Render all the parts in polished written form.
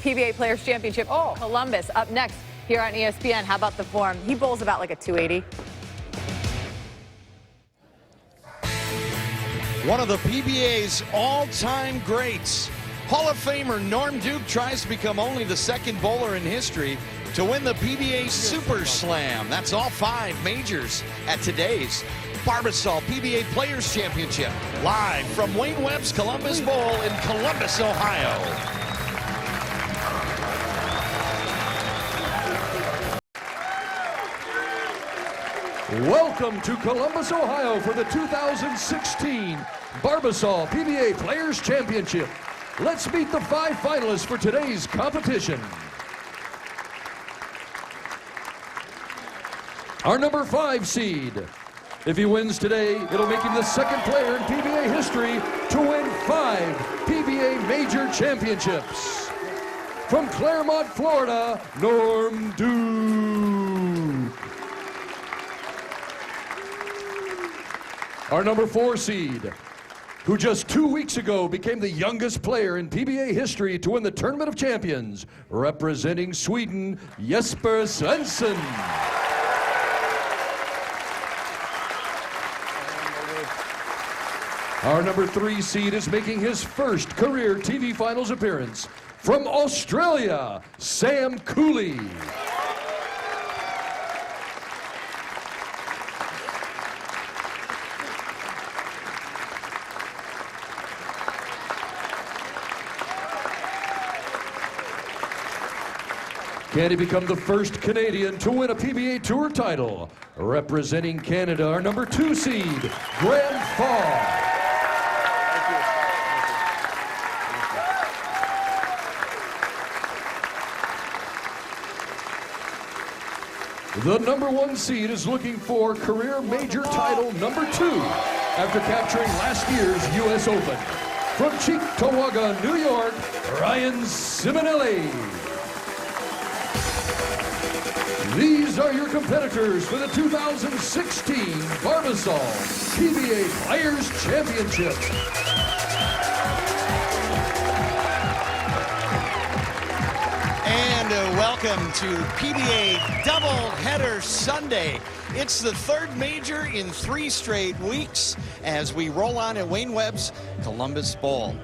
PBA Players Championship. Columbus up next here on ESPN. How about the form? He bowls about like a 280. One of the PBA's all-time greats. Hall of Famer Norm Duke tries to become only the second bowler in history to win the PBA Super Slam. That's all 5 majors at today's Barbasol PBA Players Championship. Live from Wayne Webb's Columbus Bowl in Columbus, Ohio. Welcome to Columbus, Ohio for the 2016 Barbasol PBA Players Championship. Let's meet the 5 finalists for today's competition. Our number 5 seed. If he wins today, it'll make him the second player in PBA history to win 5 PBA major championships. From Claremont, Florida, Norm Duke. Our number 4 seed, who just 2 weeks ago became the youngest player in PBA history to win the Tournament of Champions, representing Sweden, Jesper Svensson. Our number 3 seed is making his first career TV Finals appearance. From Australia, Sam Cooley. Can he become the first Canadian to win a PBA Tour title? Representing Canada, our number 2 seed, Graham Fall. The number 1 seed is looking for career major title number 2 after capturing last year's U.S. Open. From Cheektowaga, New York, Ryan Simonelli. These are your competitors for the 2016 Barbasol PBA Players Championship. And welcome to PBA Doubleheader Sunday. It's the 3rd major in 3 straight weeks as we roll on at Wayne Webb's Columbus Bowl.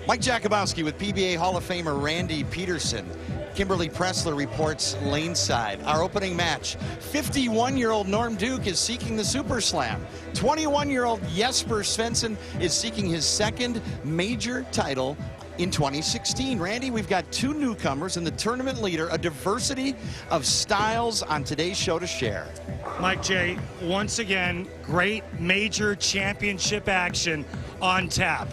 Mike Jakubowski with PBA Hall of Famer Randy Peterson. Kimberly Pressler reports laneside. Our opening match, 51-year-old Norm Duke is seeking the Super Slam. 21-year-old Jesper Svensson is seeking his 2nd major title in 2016. Randy, we've got 2 newcomers and the tournament leader, a diversity of styles on today's show to share. Mike J, once again, great major championship action on tap.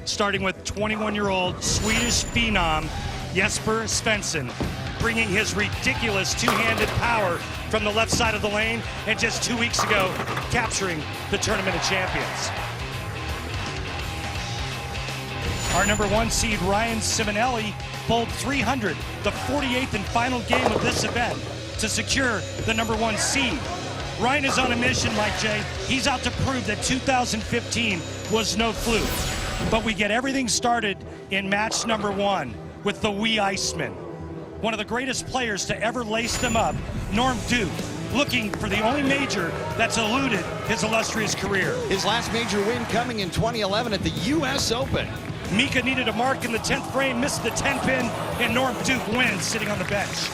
Starting with 21-year-old Swedish phenom, Jesper Svensson, bringing his ridiculous 2-handed power from the left side of the lane, and just 2 weeks ago, capturing the Tournament of Champions. Our number 1 seed, Ryan Simonelli, bowled 300, the 48th and final game of this event, to secure the number 1 seed. Ryan is on a mission, Mike J. He's out to prove that 2015 was no fluke. But we get everything started in match number 1 with the wee Iceman. One of the greatest players to ever lace them up, Norm Duke, looking for the only major that's eluded his illustrious career. His last major win coming in 2011 at the U.S. Open. Mika needed a mark in the 10th frame, missed the 10-pin, and Norm Duke wins sitting on the bench.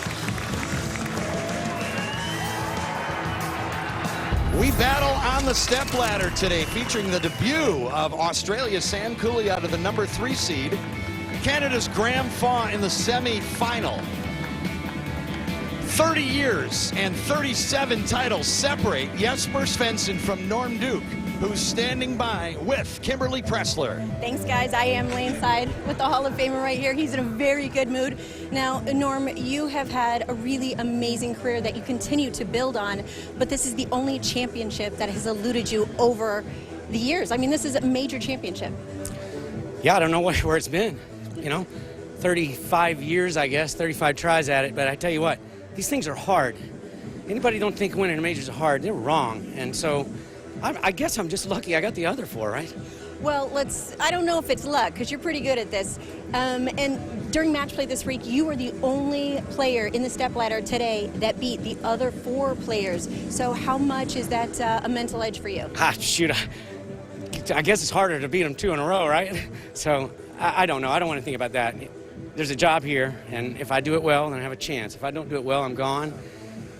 We battle on the stepladder today, featuring the debut of Australia's Sam Cooley out of the number 3 seed, Canada's Graham Faw in the semi-final. 30 years and 37 titles separate Jesper Svensson from Norm Duke, who's standing by with Kimberly Pressler. Thanks, guys. I am laneside with the Hall of Famer right here. He's in a very good mood. Now, Norm, you have had a really amazing career that you continue to build on, but this is the only championship that has eluded you over the years. I mean, this is a major championship. Yeah, I don't know where it's been. You know, 35 years, I guess, 35 tries at it, but I tell you what, these things are hard. Anybody don't think winning a major is hard, they're wrong. And so I guess I'm just lucky I got the other 4, right? Well, I don't know if it's luck, because you're pretty good at this. And during match play this week, you were the only player in the stepladder today that beat the other 4 players. So how much is that a mental edge for you? Shoot, I guess it's harder to beat them 2 in a row, right? So I don't know. I don't want to think about that. There's a job here, and if I do it well, then I have a chance. If I don't do it well, I'm gone.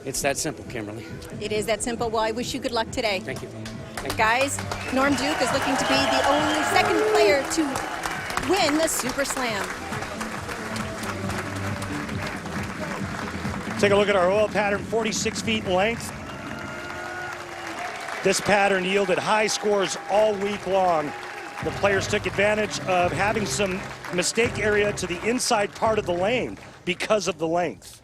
It's that simple, Kimberly. It is that simple. Well, I wish you good luck today. Thank you. Guys, Norm Duke is looking to be the only second player to win the Super Slam. Take a look at our oil pattern, 46 feet in length. This pattern yielded high scores all week long. The players took advantage of having some mistake area to the inside part of the lane because of the length.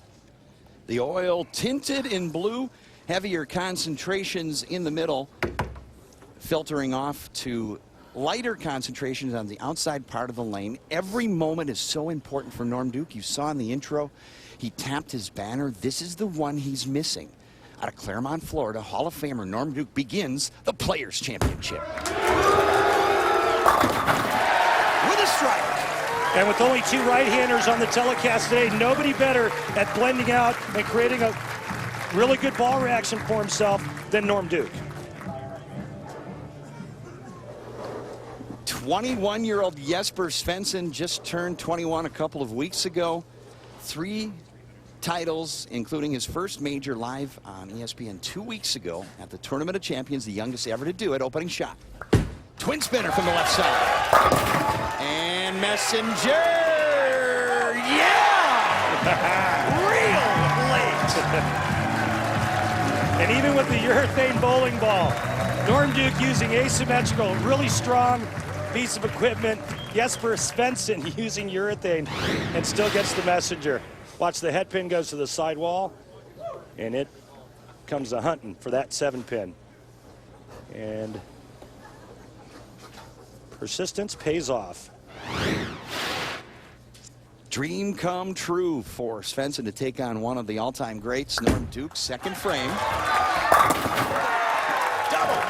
The oil tinted in blue, heavier concentrations in the middle, filtering off to lighter concentrations on the outside part of the lane. Every moment is so important for Norm Duke. You saw in the intro, he tapped his banner. This is the one he's missing. Out of Claremont, Florida, Hall of Famer Norm Duke begins the Players' Championship. With a strike. And with only 2 right-handers on the telecast today, nobody better at blending out and creating a really good ball reaction for himself than Norm Duke. 21-year-old Jesper Svensson just turned 21 a couple of weeks ago. 3 titles, including his first major live on ESPN 2 weeks ago at the Tournament of Champions, the youngest ever to do it. Opening shot. Twin spinner from the left side. And Messenger, yeah! Real late. And even with the urethane bowling ball, Norm Duke using asymmetrical, really strong piece of equipment. Jesper Svensson using urethane and still gets the messenger. Watch, the head pin goes to the side wall, and it comes to hunting for that 7-pin. And persistence pays off. Dream come true for Svensson to take on one of the all-time greats, Norm Duke. Second frame. Double.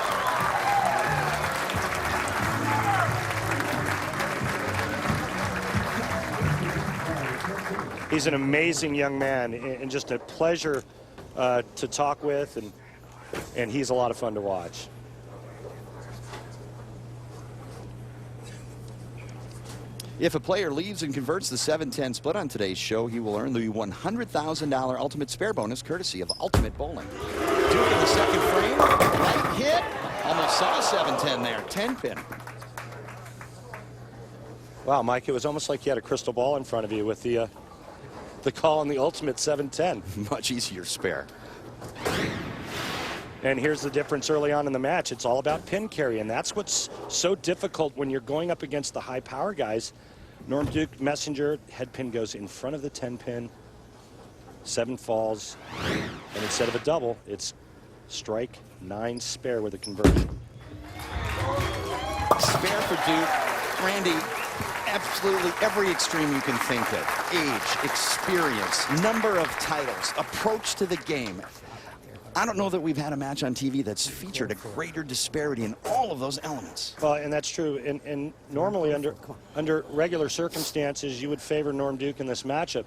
He's an amazing young man and just a pleasure to talk with, and he's a lot of fun to watch. If a player leaves and converts the 7-10 split on today's show, he will earn the $100,000 ultimate spare bonus courtesy of Ultimate Bowling. Duke in the second frame. Light hit. Almost saw a 7-10 there. 10-pin. Wow, Mike, it was almost like you had a crystal ball in front of you with the call on the ultimate 7-10. Much easier spare. And here's the difference early on in the match. It's all about pin carry, and that's what's so difficult when you're going up against the high power guys. Norm Duke, messenger, head pin goes in front of the 10-pin. 7 falls, and instead of a double, it's strike, 9 spare with a conversion. Spare for Duke. Randy, absolutely every extreme you can think of. Age, experience, number of titles, approach to the game. I don't know that we've had a match on TV that's featured a greater disparity in all of those elements. And that's true. And normally under regular circumstances, you would favor Norm Duke in this matchup.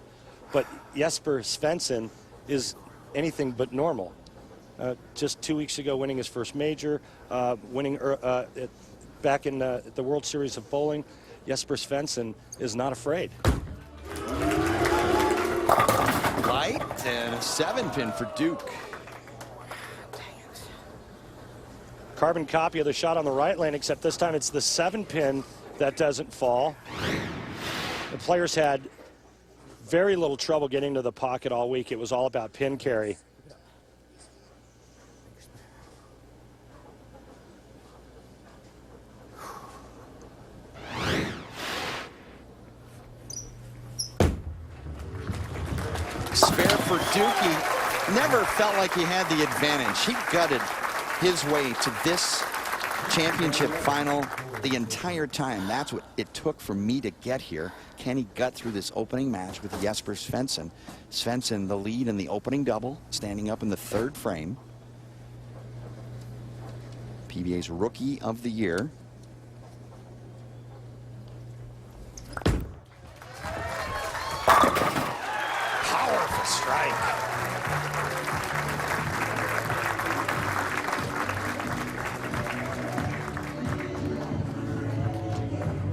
But Jesper Svensson is anything but normal. Just 2 weeks ago, winning his first major, winning back in the World Series of Bowling, Jesper Svensson is not afraid. Light and a 7-pin for Duke. Carbon copy of the shot on the right lane, except this time it's the 7-pin that doesn't fall. The players had very little trouble getting to the pocket all week. It was all about pin carry. Spare for Dookie. Never felt like he had the advantage. He gutted his way to this championship final the entire time. That's what it took for me to get here. Can he gut through this opening match with Jesper Svensson? Svensson the lead in the opening double, standing up in the 3rd frame. PBA's Rookie of the Year. strike.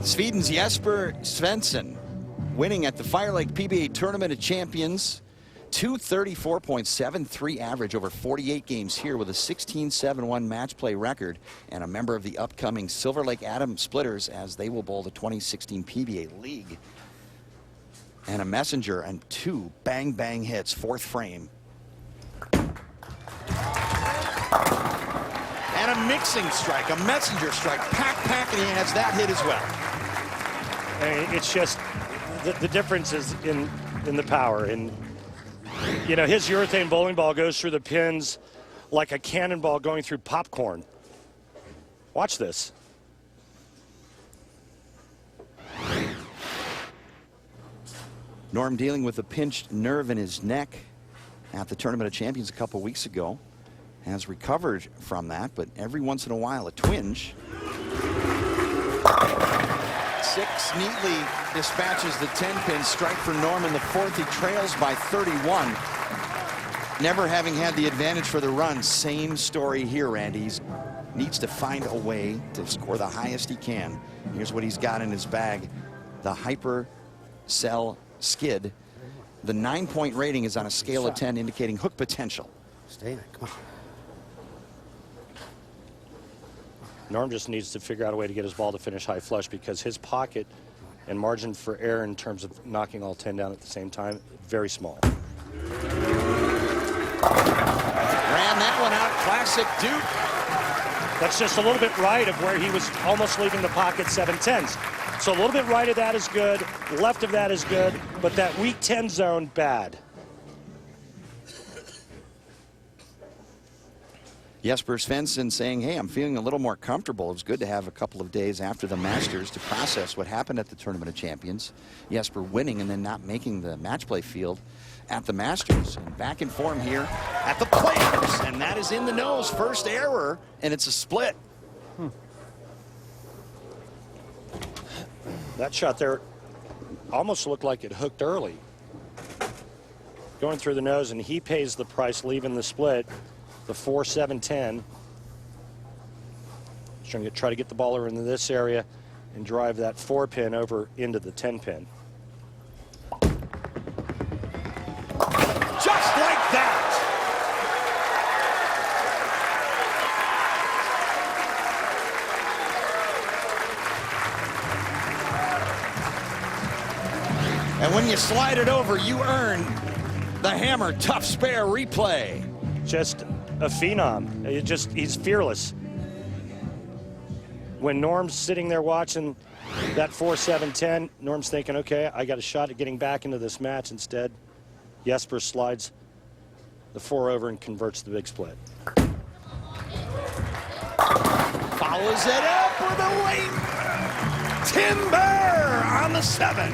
Sweden's Jesper Svensson winning at the Fire Lake PBA Tournament of Champions. 234.73 average over 48 games here with a 16-7-1 match play record, and a member of the upcoming Silver Lake Adam Splitters as they will bowl the 2016 PBA League. And a messenger and 2 bang-bang hits, 4th frame. And a mixing strike, a messenger strike. Pack, and he has that hit as well. And it's just the difference is in the power. And you know, his urethane bowling ball goes through the pins like a cannonball going through popcorn. Watch this. Norm dealing with a pinched nerve in his neck at the Tournament of Champions a couple weeks ago. Has recovered from that, but every once in a while a twinge. 6 neatly dispatches the 10-pin strike for Norm in the 4th. He trails by 31. Never having had the advantage for the run. Same story here, Randy. He needs to find a way to score the highest he can. Here's what he's got in his bag. The Hyper Cell Skid. The 9-point rating is on a scale of 10, indicating hook potential. Stay in it, come on. Norm just needs to figure out a way to get his ball to finish high flush, because his pocket and margin for error in terms of knocking all 10 down at the same time, very small. Ran that one out, classic Duke. That's just a little bit right of where he was almost leaving the pocket 7-10s. So a little bit right of that is good, left of that is good, but that weak 10 zone, bad. Jesper Svensson saying, hey, I'm feeling a little more comfortable. It was good to have a couple of days after the Masters to process what happened at the Tournament of Champions. Jesper winning and then not making the match play field at the Masters. And back in form here at the Players. And that is in the nose. First error, and it's a split. That shot there almost looked like it hooked early. Going through the nose, and he pays the price, leaving the split. The 4-7-10. Trying to try to get the ball over into this area and drive that 4-pin over into the 10-pin. Just like that. And when you slide it over, you earn the Hammer Tough Spare replay. Just a phenom. He's fearless. When Norm's sitting there watching that 4-7-10, Norm's thinking, okay, I got a shot at getting back into this match. Instead, Jesper slides the 4 over and converts the big split. Follows it up with a late timber on the 7.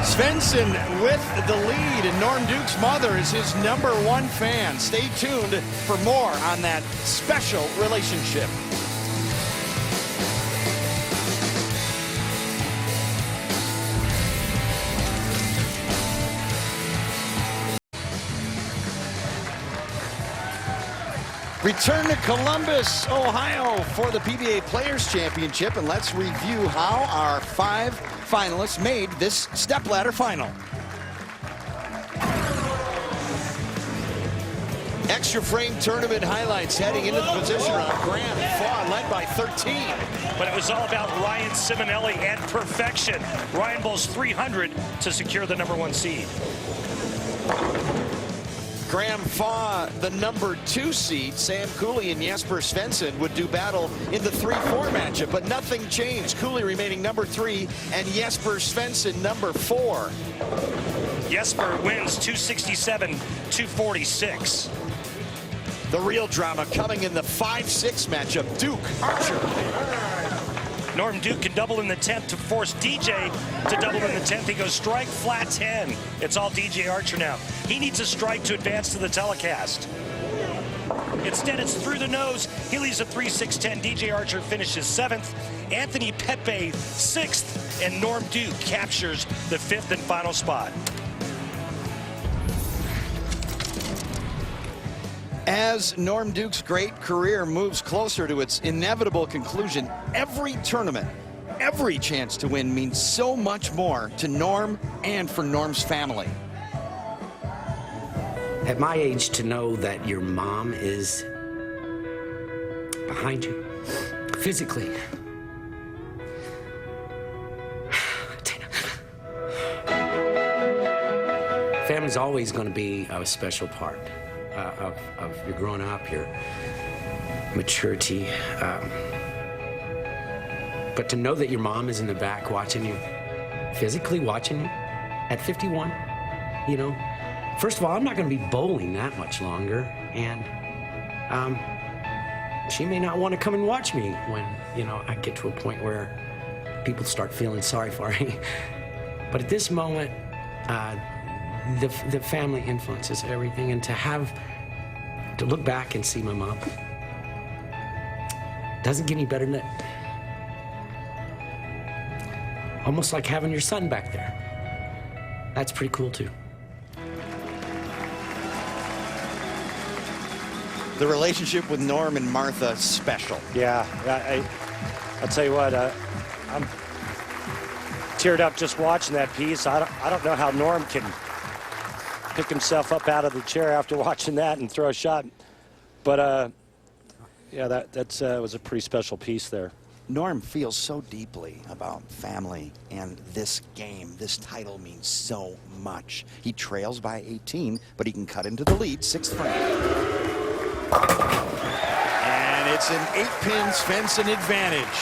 Svensson with the lead, and Norm Duke's mother is his #1 fan. Stay tuned for more on that special relationship. Return to Columbus, Ohio for the PBA Players Championship, and let's review how our 5 finalists made this stepladder final. Extra frame tournament highlights heading into the position round. Graham Faw led by 13. But it was all about Ryan Simonelli and perfection. Ryan bowls 300 to secure the #1 seed. Graham Faw, the #2 seed. Sam Cooley and Jesper Svensson would do battle in the 3-4 matchup, but nothing changed. Cooley remaining #3 and Jesper Svensson #4. Jesper wins 267-246. The real drama coming in the 5-6 matchup. Duke Archer. Norm Duke can double in the 10th to force DJ to double in the 10th. He goes strike, flat 10. It's all DJ Archer now. He needs a strike to advance to the telecast. Instead, it's through the nose. He leaves a 3-6-10. DJ Archer finishes 7th. Anthony Pepe 6th. And Norm Duke captures the 5th and final spot. As Norm Duke's great career moves closer to its inevitable conclusion, every tournament, every chance to win means so much more to Norm and for Norm's family. At my age, to know that your mom is behind you physically. Family's always going to be a special part of your growing up, your maturity. But to know that your mom is in the back watching you, physically watching you at 51, you know, first of all, I'm not going to be bowling that much longer, and she may not want to come and watch me when, you know, I get to a point where people start feeling sorry for me. But at this moment, the family influences everything, and to look back and see my mom doesn't get any better than that. Almost like having your son back there. That's pretty cool too. The relationship with Norm and Martha is special. Yeah, I'll tell you what, I'm teared up just watching that piece. I don't know how Norm can pick himself up out of the chair after watching that and throw a shot. But yeah, that was a pretty special piece there. Norm feels so deeply about family and this game. This title means so much. He trails by 18, but he can cut into the lead, 6th frame. And it's an 8-pin Svensson advantage.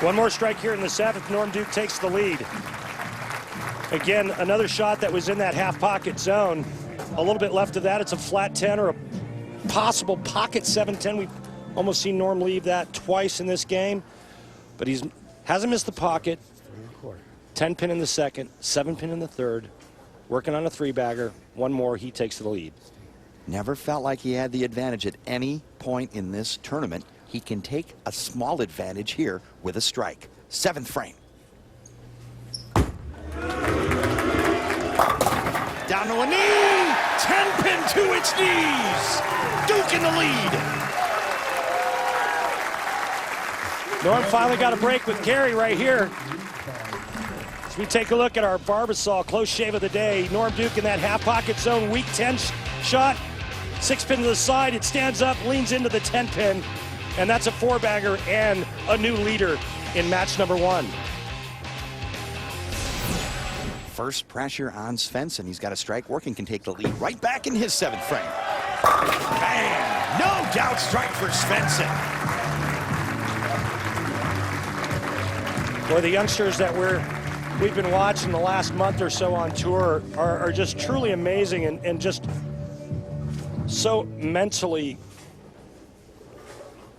One more strike here in the 7th. Norm Duke takes the lead. Again, another shot that was in that half pocket zone. A little bit left of that, it's a flat 10 or a possible pocket 7-10. We've almost seen Norm leave that twice in this game. But he hasn't missed the pocket. 10-pin in the 2nd, 7-pin in the 3rd. Working on a 3-bagger. One more, he takes the lead. Never felt like he had the advantage at any point in this tournament. He can take a small advantage here with a strike. 7th frame. Down to a knee! 10-pin to its knees! Duke in the lead! Norm finally got a break with Gary right here. As we take a look at our Barbasol close shave of the day, Norm Duke in that half pocket zone, weak 10 shot, 6-pin to the side, it stands up, leans into the 10-pin, and that's a 4-bagger and a new leader in match number 1. First pressure on Svensson. He's got a strike working, can take the lead right back in his 7th frame. Bang! No doubt strike for Svensson. Boy, the youngsters that we've been watching the last month or so on tour are just truly amazing and just so mentally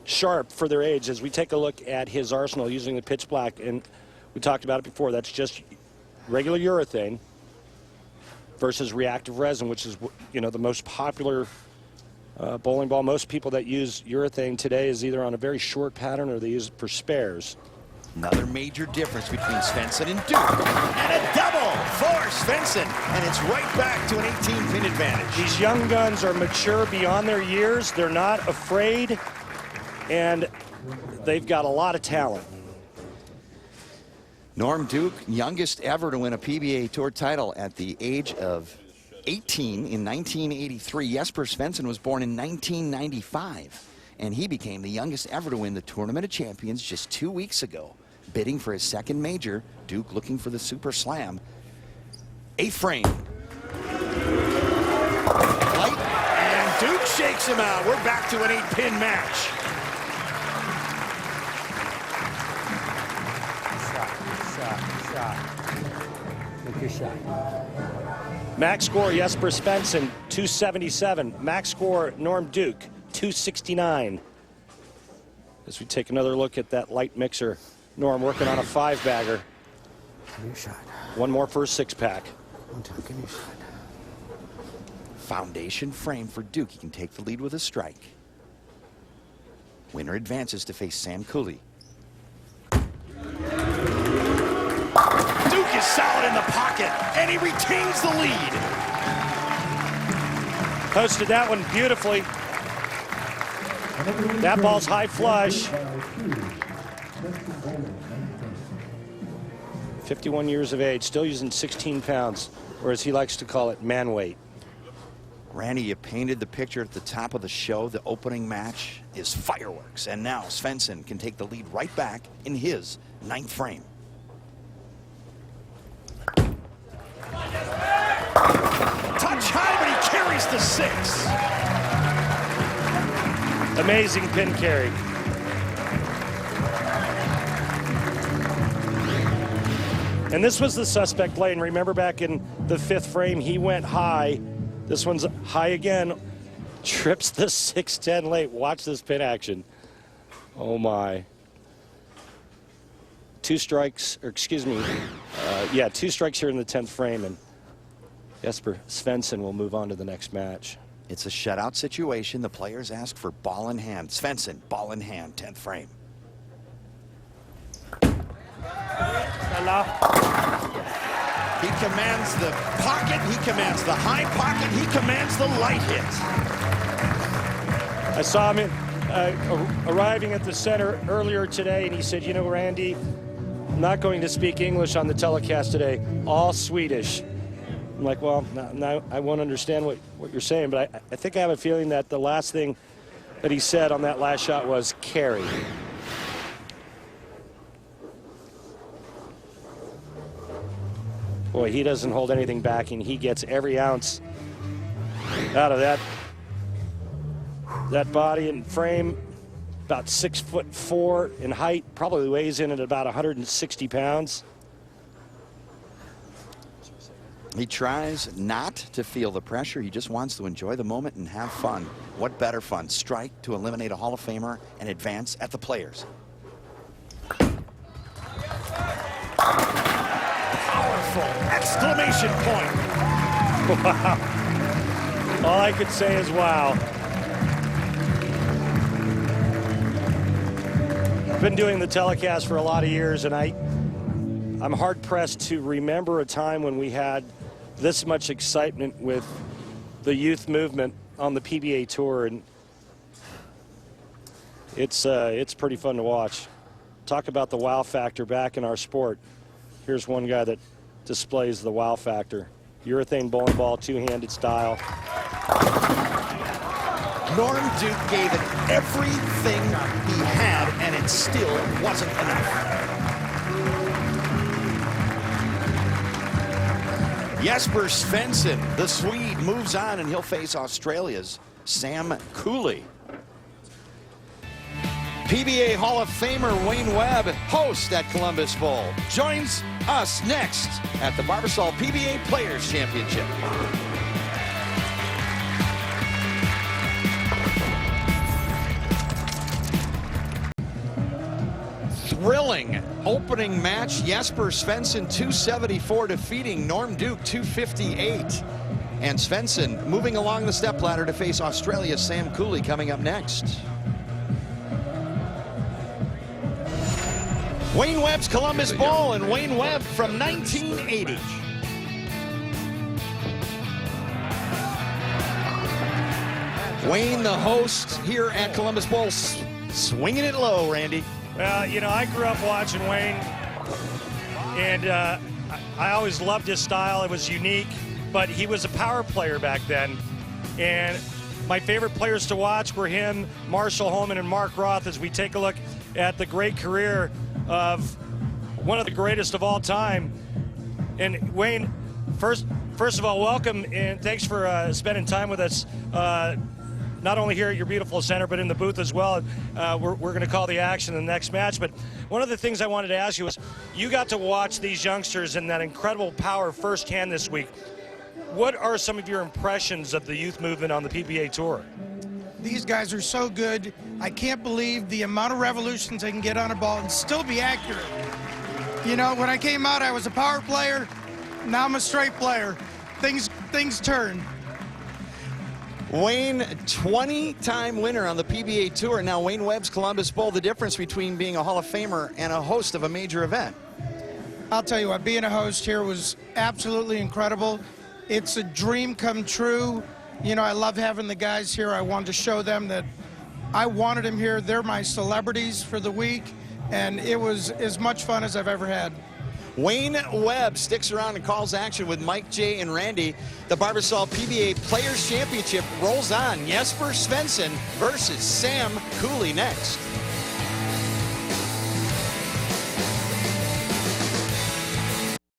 sharp for their age. As we take a look at his arsenal using the pitch black, and we talked about it before, that's just regular urethane versus reactive resin, which is, you know, the most popular bowling ball. Most people that use urethane today is either on a very short pattern or they use it for spares. Another major difference between Svensson and Duke. And a double for Svensson. And it's right back to an 18-pin advantage. These young guns are mature beyond their years. They're not afraid. And they've got a lot of talent. Norm Duke, youngest ever to win a PBA Tour title at the age of 18 in 1983. Jesper Svensson was born in 1995. And he became the youngest ever to win the Tournament of Champions just 2 weeks ago. Bidding for his 2nd major, Duke looking for the Super Slam. 8th frame. Light, and Duke shakes him out. We're back to an 8-pin match. Shot. Make your shot. Max score, Jesper Svensson, 277. Max score, Norm Duke, 269. As we take another look at that light mixer, Norm working on a 5-bagger. Give me a shot. One more for a 6-pack. One time, give me a shot. Foundation frame for Duke. He can take the lead with a strike. Winner advances to face Sam Cooley. Duke is solid in the pocket, and he retains the lead. Posted that one beautifully. That ball's high flush. 51 years of age, still using 16 pounds, or as he likes to call it, man weight. Randy, you painted the picture at the top of the show. The opening match is fireworks, and now Svensson can take the lead right back in his 9th frame. Touch high, but he carries the 6. Amazing pin carry. And this was the suspect play, and remember back in the 5th frame, he went high. This one's high again, trips the 6-10 late. Watch this pin action. Oh my. 2 strikes, or excuse me, 2 strikes here in the 10th frame, and Jesper Svensson will move on to the next match. It's a shutout situation. The players ask for ball in hand. Svensson, ball in hand, 10th frame. He commands the pocket, he commands the high pocket, he commands the light hit. I saw him arriving at the center earlier today, and he said, you know, Randy, I'm not going to speak English on the telecast today, all Swedish. I'm like, well, now I won't understand what you're saying, but I think I have a feeling that the last thing that he said on that last shot was carry. Boy, he doesn't hold anything back, and he gets every ounce out of that body and frame. About 6'4" in height, probably weighs in at about 160 pounds. He tries not to feel the pressure. He just wants to enjoy the moment and have fun. What better fun? Strike to eliminate a Hall of Famer and advance at the players. Powerful exclamation point. Wow. All I could say is wow. I've been doing the telecast for a lot of years, and I'm hard pressed to remember a time when we had this much excitement with the youth movement on the PBA tour, and it's pretty fun to watch. Talk about the wow factor back in our sport. Here's one guy that displays the wow factor. Urethane bowling ball, two-handed style. Norm Duke gave it everything he had, and it still wasn't enough. Jesper Svensson, the Swede, moves on, and he'll face Australia's Sam Cooley. PBA Hall of Famer Wayne Webb, host at Columbus Bowl, joins us next at the Barbasol PBA Players Championship. Thrilling opening match. Jesper Svensson 274 defeating Norm Duke 258. And Svensson moving along the stepladder to face Australia's Sam Cooley coming up next. Wayne Webb's Columbus Bowl, and Wayne Webb from 1980. Wayne, the host here at Columbus Bowl, swinging it low, Randy. Well, you know, I grew up watching Wayne, and I always loved his style. It was unique, but he was a power player back then. And my favorite players to watch were him, Marshall Holman, and Mark Roth, as we take a look at the great career of one of the greatest of all time. And Wayne, first of all, welcome, and thanks for spending time with us. Not only here at your beautiful center, but in the booth as well. We're going to call the action in the next match. But one of the things I wanted to ask you was, you got to watch these youngsters and that incredible power firsthand this week. What are some of your impressions of the youth movement on the PBA Tour? These guys are so good. I can't believe the amount of revolutions they can get on a ball and still be accurate. You know, when I came out, I was a power player. Now I'm a straight player. Things turn. Wayne, 20-time winner on the PBA Tour. Now Wayne Webb's Columbus Bowl, the difference between being a Hall of Famer and a host of a major event. I'll tell you what, being a host here was absolutely incredible. It's a dream come true. You know, I love having the guys here. I wanted to show them that I wanted them here. They're my celebrities for the week, and it was as much fun as I've ever had. Wayne Webb sticks around and calls action with Mike, Jay, and Randy. The Barbasol PBA Players Championship rolls on. Jesper Svensson versus Sam Cooley next.